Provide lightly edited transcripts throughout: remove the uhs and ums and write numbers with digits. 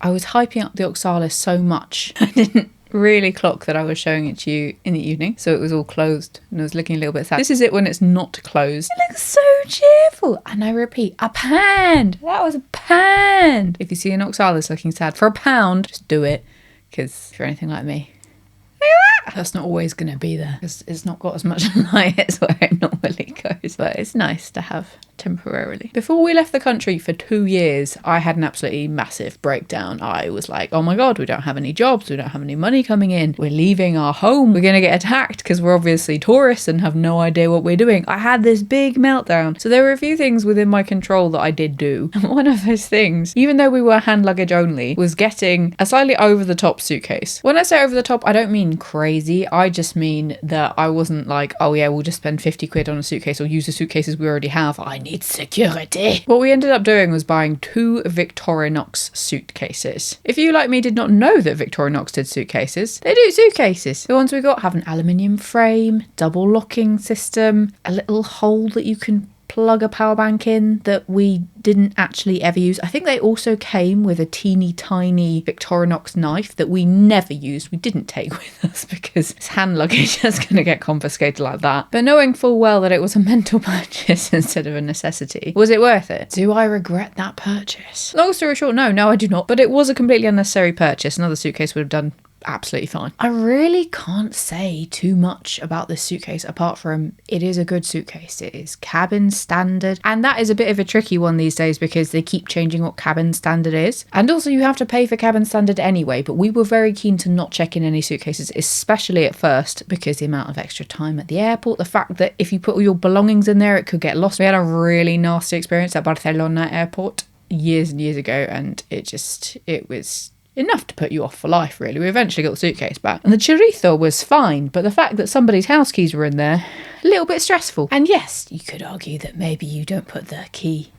I was hyping up the Oxalis so much. I didn't really clock that I was showing it to you in the evening, so it was all closed and I was looking a little bit sad. This is it when it's not closed. It looks so cheerful, and I repeat, a pound. That was a pound. If you see an Oxalis looking sad for £1, just do it, because if you're anything like me, that's not always going to be there because it's not got as much light as where it normally goes, but it's nice to have temporarily. Before we left the country for 2 years, I had an absolutely massive breakdown. I was like, oh my god, we don't have any jobs, we don't have any money coming in, we're leaving our home, we're gonna get attacked because we're obviously tourists and have no idea what we're doing. I had this big meltdown. So there were a few things within my control that I did do, and one of those things, even though we were hand luggage only, was getting a slightly over the top suitcase. When I say over the top, I don't mean crazy, I just mean that I wasn't like, oh yeah, we'll just spend 50 quid on a suitcase or use the suitcases we already have. I need security. What we ended up doing was buying 2 Victorinox suitcases. If you, like me, did not know that Victorinox did suitcases, they do suitcases. The ones we got have an aluminium frame, double locking system, a little hole that you can plug a power bank in that we didn't actually ever use. I think they also came with a teeny tiny Victorinox knife that we never used. We didn't take with us because it's hand luggage that's going to get confiscated like that. But knowing full well that it was a mental purchase instead of a necessity, was it worth it? Do I regret that purchase? Long story short, no, I do not. But it was a completely unnecessary purchase. Another suitcase would have done absolutely fine. I really can't say too much about this suitcase apart from it is a good suitcase. It is cabin standard, and that is a bit of a tricky one these days because they keep changing what cabin standard is, and also you have to pay for cabin standard anyway. But we were very keen to not check in any suitcases, especially at first, because the amount of extra time at the airport, the fact that if you put all your belongings in there it could get lost. We had a really nasty experience at Barcelona airport years and years ago, and it was enough to put you off for life, really. We eventually got the suitcase back and the chorizo was fine, but the fact that somebody's house keys were in there, a little bit stressful. And yes, you could argue that maybe you don't put the key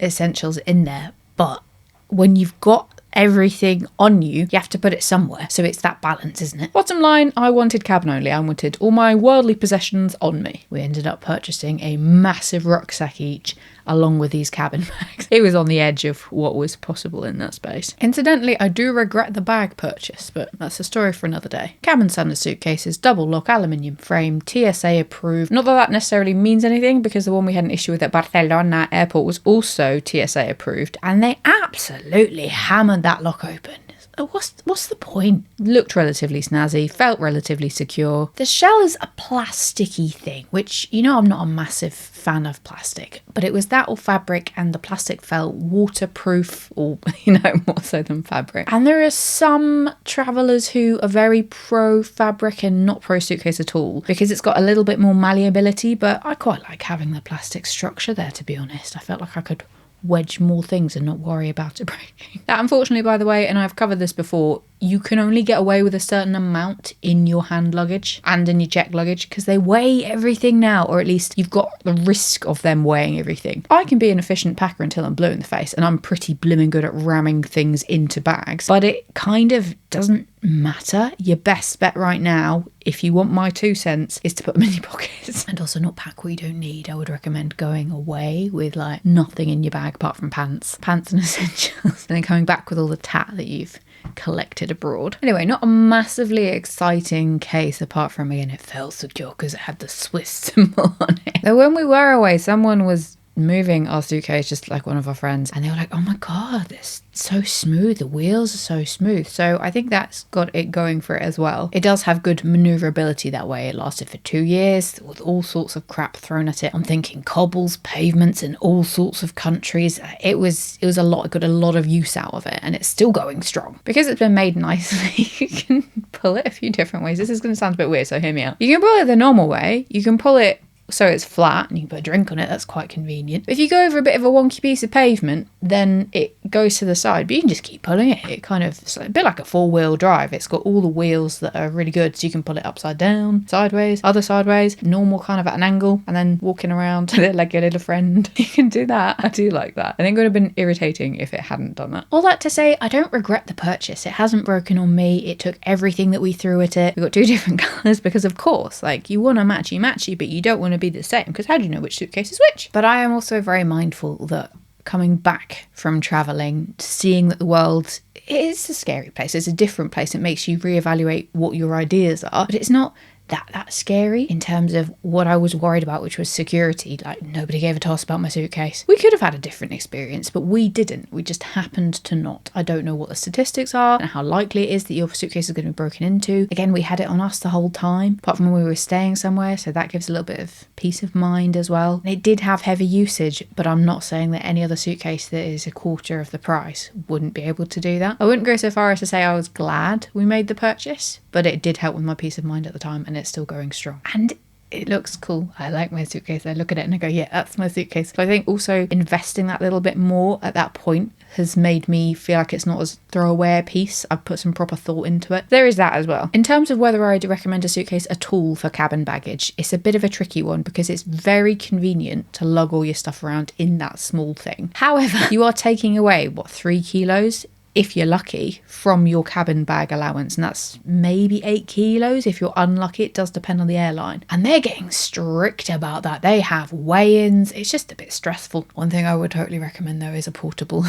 essentials in there, but when you've got everything on you, you have to put it somewhere. So it's that balance, isn't it? Bottom line, I wanted cabin only. I wanted all my worldly possessions on me. We ended up purchasing a massive rucksack each along with these cabin bags. It was on the edge of what was possible in that space. Incidentally, I do regret the bag purchase, but that's a story for another day. Cabin standard suitcases, double lock, aluminium frame, TSA approved. Not that that necessarily means anything because the one we had an issue with at Barcelona airport was also TSA approved, and they absolutely hammered that lock open. What's the point? Looked relatively snazzy, felt relatively secure. The shell is a plasticky thing, which, you know, I'm not a massive fan of plastic, but it was that or fabric, and the plastic felt waterproof, or, you know, more so than fabric. And there are some travellers who are very pro fabric and not pro suitcase at all because it's got a little bit more malleability, but I quite like having the plastic structure there, to be honest. I felt like I could wedge more things and not worry about it breaking. That, unfortunately, by the way, and I've covered this before, you can only get away with a certain amount in your hand luggage and in your check luggage because they weigh everything now, or at least you've got the risk of them weighing everything. I can be an efficient packer until I'm blue in the face, and I'm pretty blimmin' good at ramming things into bags, but it kind of doesn't matter. Your best bet right now, if you want my 2 cents, is to put them in your pockets and also not pack what you don't need. I would recommend going away with like nothing in your bag apart from pants and essentials, and then coming back with all the tat that you've collected abroad. Anyway, not a massively exciting case apart from, again, it felt secure because it had the Swiss symbol on it. So when we were away, someone was moving our suitcase, just like one of our friends, and they were like, oh my god, it's so smooth, the wheels are so smooth. So I think that's got it going for it as well. It does have good maneuverability that way. It lasted for 2 years with all sorts of crap thrown at it. I'm thinking cobbles, pavements in all sorts of countries. It was a lot. It got a lot of use out of it, and it's still going strong because it's been made nicely. You can pull it a few different ways. This is going to sound a bit weird, so hear me out. You can pull it the normal way. You can pull it so it's flat and you can put a drink on it. That's quite convenient. If you go over a bit of a wonky piece of pavement, then it goes to the side, but you can just keep pulling it. It kind of, it's a bit like a 4-wheel drive. It's got all the wheels that are really good, so you can pull it upside down, sideways, other sideways, normal kind of at an angle, and then walking around like your little friend. You can do that. I do like that. I think it would have been irritating if it hadn't done that. All that to say, I don't regret the purchase. It hasn't broken on me. It took everything that we threw at it. We got 2 different colours because, of course, like, you want a matchy, but you don't want to be the same because how do you know which suitcase is which? But I am also very mindful that coming back from traveling, seeing that the world is a scary place. It's a different place. It makes you reevaluate what your ideas are, but it's not that scary in terms of what I was worried about, which was security. Like, nobody gave a toss about my suitcase. We could have had a different experience, but we didn't. We just happened to not. I don't know what the statistics are and how likely it is that your suitcase is going to be broken into. Again, we had it on us the whole time, apart from when we were staying somewhere, so that gives a little bit of peace of mind as well. And it did have heavy usage, but I'm not saying that any other suitcase that is a quarter of the price wouldn't be able to do that. I wouldn't go so far as to say I was glad we made the purchase, but it did help with my peace of mind at the time, and it's still going strong. And it looks cool. I like my suitcase. I look at it and I go, yeah, that's my suitcase. So I think also investing that little bit more at that point has made me feel like it's not as throwaway a piece. I've put some proper thought into it. There is that as well. In terms of whether I'd recommend a suitcase at all for cabin baggage, it's a bit of a tricky one because it's very convenient to lug all your stuff around in that small thing. However, you are taking away, 3 kilos? If you're lucky, from your cabin bag allowance, and that's maybe 8 kilos. If you're unlucky, it does depend on the airline. And they're getting strict about that. They have weigh-ins. It's just a bit stressful. One thing I would totally recommend though is a portable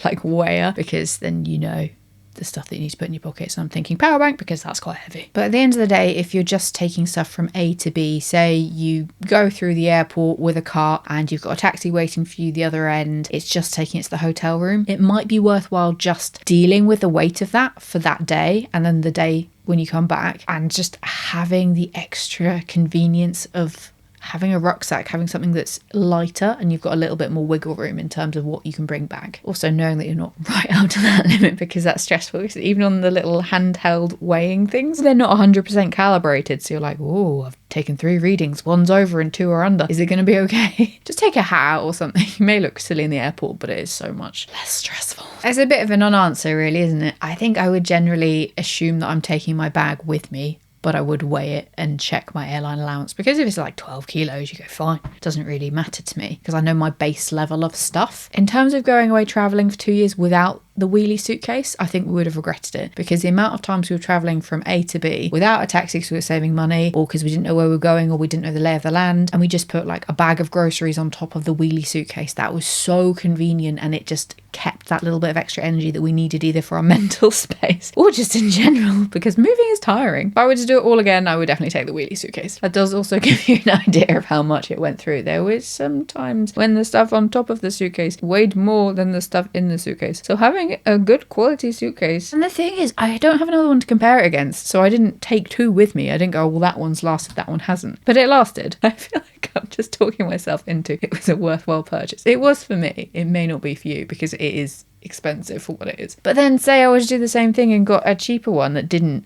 like weigher, because then you know the stuff that you need to put in your pockets. And I'm thinking power bank because that's quite heavy. But at the end of the day, if you're just taking stuff from A to B, say you go through the airport with a cart and you've got a taxi waiting for you the other end, it's just taking it to the hotel room. It might be worthwhile just dealing with the weight of that for that day, and then the day when you come back, and just having the extra convenience of having a rucksack, having something that's lighter, and you've got a little bit more wiggle room in terms of what you can bring back. Also knowing that you're not right out to that limit, because that's stressful. Because even on the little handheld weighing things, they're not 100% calibrated. So you're like, oh, I've taken 3 readings, 1's over and 2 are under. Is it going to be okay? Just take a hat or something. You may look silly in the airport, but it is so much less stressful. It's a bit of a non-answer really, isn't it? I think I would generally assume that I'm taking my bag with me, but I would weigh it and check my airline allowance, because if it's like 12 kilos, you go fine. It doesn't really matter to me because I know my base level of stuff. In terms of going away traveling for 2 years without the wheelie suitcase, I think we would have regretted it, because the amount of times we were traveling from A to B without a taxi because we were saving money, or because we didn't know where we were going, or we didn't know the lay of the land, and we just put like a bag of groceries on top of the wheelie suitcase. That was so convenient, and it just kept that little bit of extra energy that we needed either for our mental space or just in general, because moving is tiring. If I were to do it all again, I would definitely take the wheelie suitcase. That does also give you an idea of how much it went through. There was some times when the stuff on top of the suitcase weighed more than the stuff in the suitcase. So having a good quality suitcase. And the thing is, I don't have another one to compare it against, so I didn't take 2 with me. I didn't go, well, that one's lasted, that one hasn't. But it lasted. I feel like I'm just talking myself into it was a worthwhile purchase. It was for me. It may not be for you, because it is expensive for what it is. But then say I was to do the same thing and got a cheaper one that didn't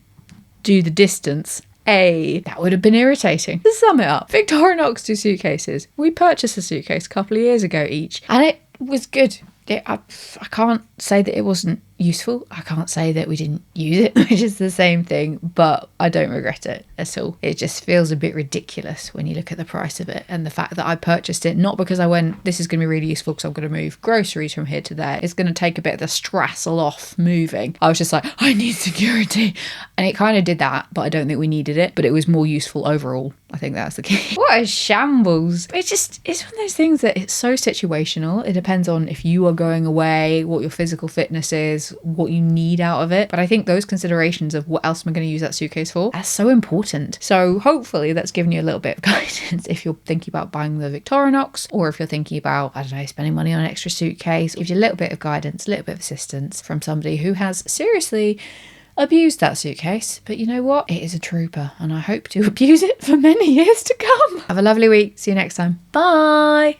do the distance. That would have been irritating. To sum it up, Victorinox 2 suitcases. We purchased a suitcase a couple of years ago each, and it was good. I can't say that it wasn't useful. I can't say that we didn't use it, which is the same thing, but I don't regret it at all. It just feels a bit ridiculous when you look at the price of it, and the fact that I purchased it not because I went, this is going to be really useful because I'm going to move groceries from here to there. It's going to take a bit of the strassle off moving. I was just like, I need security, and it kind of did that, but I don't think we needed it, but it was more useful overall. I think that's the key. What a shambles. It's one of those things that it's so situational. It depends on if you are going away, what your physical fitness is, what you need out of it. But I think those considerations of what else am I going to use that suitcase for are so important. So hopefully that's given you a little bit of guidance if you're thinking about buying the Victorinox, or if you're thinking about, I don't know, spending money on an extra suitcase. It gives you a little bit of guidance, a little bit of assistance from somebody who has seriously abused that suitcase. But you know what? It is a trooper, and I hope to abuse it for many years to come. Have a lovely week. See you next time. Bye.